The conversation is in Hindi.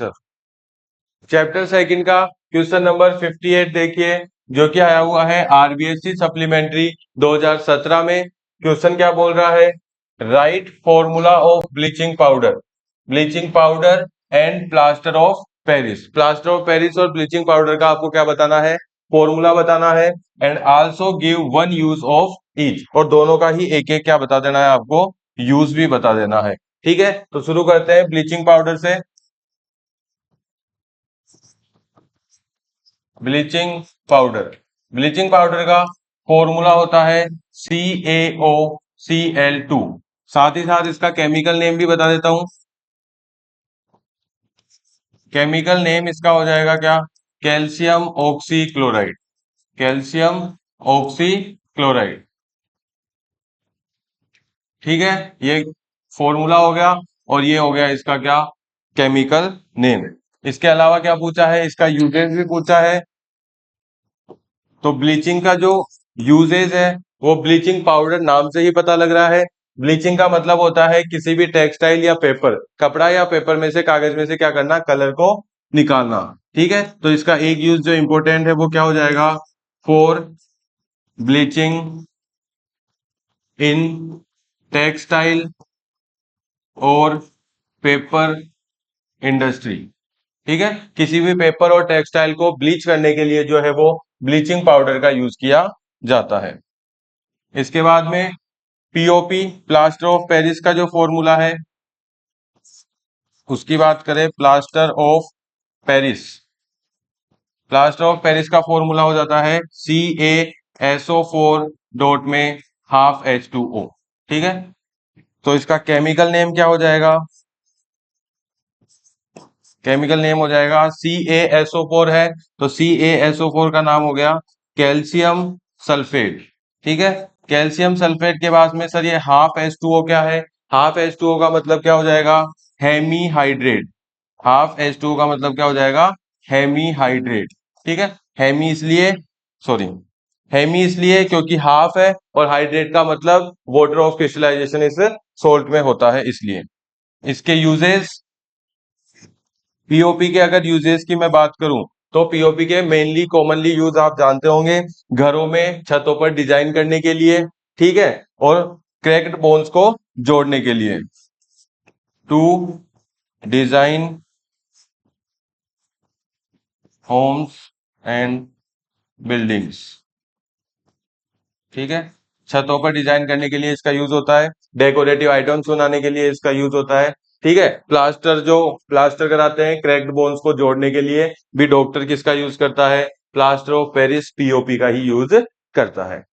चैप्टर सेकंड का क्वेश्चन नंबर 58 देखिए, जो कि आया हुआ है आरबीएससी सप्लीमेंट्री 2017 में। क्वेश्चन क्या बोल रहा है? Right formula of bleaching powder and plaster of Paris. Plaster of Paris और ब्लीचिंग पाउडर का आपको क्या बताना है? फॉर्मूला बताना है। And also give one use of each, और दोनों का ही एक एक क्या बता देना है आपको? यूज भी बता देना है। ठीक है, तो शुरू करते हैं ब्लीचिंग पाउडर से। ब्लीचिंग पाउडर का फॉर्मूला होता है CaOCl2। साथ ही साथ इसका केमिकल नेम भी बता देता हूं। केमिकल नेम इसका हो जाएगा क्या? Calcium oxychloride. Calcium oxychloride. ठीक है, ये फॉर्मूला हो गया और ये हो गया इसका क्या? Chemical name. इसके अलावा क्या पूछा है? इसका यूजेस भी पूछा है। तो ब्लीचिंग का जो यूजेज है वो ब्लीचिंग पाउडर नाम से ही पता लग रहा है। ब्लीचिंग का मतलब होता है किसी भी टेक्सटाइल या पेपर, कपड़ा या पेपर में से, कागज में से क्या करना? कलर को निकालना। ठीक है, तो इसका एक यूज जो इंपॉर्टेंट है वो क्या हो जाएगा? फॉर ब्लीचिंग इन टेक्सटाइल और पेपर इंडस्ट्री। ठीक है, किसी भी पेपर और टेक्सटाइल को ब्लीच करने के लिए जो है वो ब्लीचिंग पाउडर का यूज किया जाता है। इसके बाद में पीओपी, प्लास्टर ऑफ पेरिस का जो फॉर्मूला है उसकी बात करें। प्लास्टर ऑफ पेरिस का फॉर्मूला हो जाता है CaSO4 डॉट में हाफ H2O। ठीक है, तो इसका केमिकल नेम क्या हो जाएगा? केमिकल नेम हो जाएगा CaSO4 है, तो CaSO4 का नाम हो गया कैल्शियम सल्फेट। ठीक है, कैल्शियम सल्फेट के बाद में सर ये हाफ H2O क्या है? हाफ H2O का मतलब क्या हो जाएगा? हेमीहाइड्रेट। हाफ H2O का मतलब क्या हो जाएगा? हेमीहाइड्रेट। ठीक है, हेमी इसलिए क्योंकि हाफ है, और हाइड्रेट का मतलब वाटर ऑफ क्रिस्टलाइजेशन इस सोल्ट में होता है, इसलिए। इसके यूजेस, पीओपी के अगर यूजेस की मैं बात करूं तो पीओपी के मेनली कॉमनली यूज आप जानते होंगे, घरों में छतों पर डिजाइन करने के लिए। ठीक है, और क्रैक्ड बोन्स को जोड़ने के लिए, to design homes and buildings. ठीक है, छतों पर डिजाइन करने के लिए इसका यूज होता है। डेकोरेटिव आइटम्स बनाने के लिए इसका यूज होता है। ठीक है, प्लास्टर कराते हैं क्रैक्ड बोन्स को जोड़ने के लिए भी डॉक्टर किसका यूज करता है? प्लास्टर ऑफ पेरिस, पीओपी का ही यूज करता है।